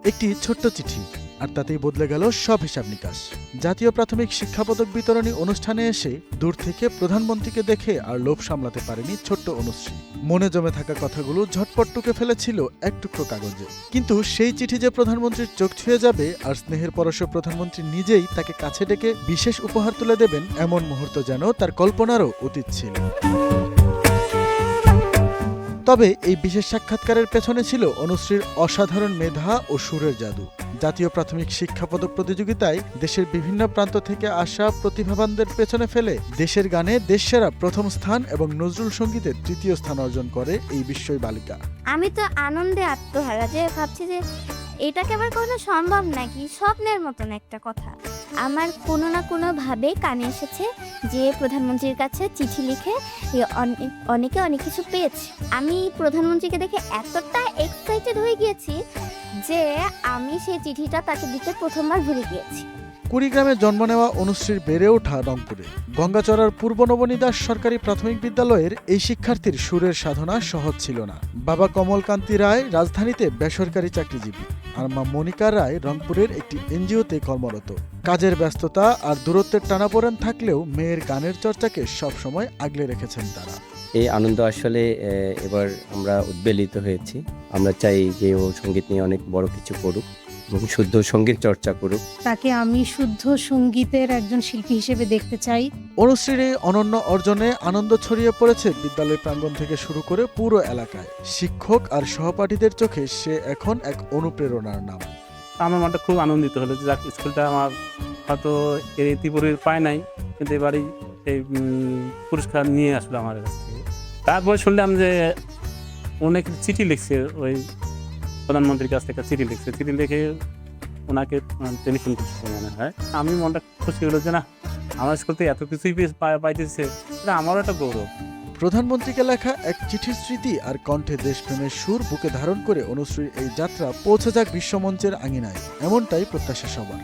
একটি ছোট্ট চিঠি, আর তাতেই বদলে গেল সব হিসাব নিকাশ। জাতীয় প্রাথমিক শিক্ষা পদক বিতরণী অনুষ্ঠানে এসে দূর থেকে প্রধানমন্ত্রীকে দেখে আর লোভ সামলাতে পারেনি ছোট্ট অনুশ্রী। মনে জমে থাকা কথাগুলো ঝটপট টুকে ফেলেছিল এক টুকরো কাগজে। কিন্তু সেই চিঠি যে প্রধানমন্ত্রীর চোখ ছুঁয়ে যাবে আর স্নেহের পরশে প্রধানমন্ত্রী নিজেই তাকে কাছে ডেকে বিশেষ উপহার তুলে দেবেন, এমন মুহূর্ত যেন তার কল্পনারও অতীত ছিল। তবে এই বিশেষ সাক্ষাৎকারের পেছনে ছিল অনুশ্রীর অসাধারণ মেধা ও সুরের জাদু। জাতীয় প্রাথমিক শিক্ষা পদক প্রতিযোগিতায় দেশের বিভিন্ন প্রান্ত থেকে আসা প্রতিভাবানদের পেছনে ফেলে দেশের গানে দেশসেরা প্রথম স্থান এবং নজরুল সঙ্গীতে তৃতীয় স্থান অর্জন করে এই বিস্ময় বালিকা। আমি তো আনন্দে আত্মহারা, যে ভাবছি যে এটাকে আবার কখনো সম্ভব নাকি, স্বপ্নের মতন একটা কথা। আমার কোনো না কোনোভাবে কানে এসেছে যে প্রধানমন্ত্রীর কাছে চিঠি লিখে অনেকে অনেক কিছু পেয়েছে। আমি প্রধানমন্ত্রীকে দেখে এতটা এক্সাইটেড হয়ে গিয়েছি যে আমি সেই চিঠিটা তাকে দিতে প্রথমবার ভুলে গিয়েছি। কুড়িগ্রামে জন্ম নেওয়া অনুশ্রীর বেড়ে ওঠা রংপুরে। গঙ্গাচড়ার পূর্ব নবনীদাস সরকারি প্রাথমিক বিদ্যালয়ের এই শিক্ষার্থীর সুরের সাধনা সহজ ছিল না। বাবা কমলকান্তি রায় রাজধানীতে বেসরকারি চাকরিজীবী, আর মা মনিকা রায় রংপুরের একটি এনজিওতে কর্মরত। কাজের ব্যস্ততা আর দূরত্বের টানাপোড়েন থাকলেও মেয়ের গানের চর্চাকে সবসময় আগলে রেখেছেন তারা। এই আনন্দ আসলে এবার আমরা উদ্বেলিত হয়েছি। আমরা চাই যে ও সঙ্গীত নিয়ে অনেক বড় কিছু করুক এবং শুদ্ধ সঙ্গীত চর্চা করুক। তাকে আমি শুদ্ধ সঙ্গীতের একজন শিল্পী হিসেবে দেখতে চাই। অনুশ্রীর এই অনন্য অর্জনে আনন্দ ছড়িয়ে পড়েছে বিদ্যালয় প্রাঙ্গণ থেকে শুরু করে পুরো এলাকায়। শিক্ষক আর সহপাঠীদের চোখে সে এখন এক অনুপ্রেরণার নাম। আমার মনটা খুব আনন্দিত হলো যে যাক, স্কুলটা আমার হয়তো এর ইতিপূর্বে পায় নাই, কিন্তু এবারই এই পুরস্কার নিয়ে আসলো আমার কাছ থেকে। তারপর শুনলাম যে অনেক চিঠি লিখছে, ওই প্রধানমন্ত্রীর কাছ থেকে চিঠি লিখছে, চিঠি লিখে ওনাকে টেলিফোন করতে মনে হয়। আমি মনটা খুশি হলো যে না, আমার স্কুল থেকে এত কিছুই পাইতেছে, এটা আমারও একটা গৌরব। প্রধানমন্ত্রীকে লেখা এক চিঠির স্মৃতি আর কণ্ঠে দেশপ্রেমের সুর বুকে ধারণ করে অনুশ্রীর এই যাত্রা পৌঁছে যাক বিশ্বমঞ্চের আঙিনায়, এমনটাই প্রত্যাশা সবার।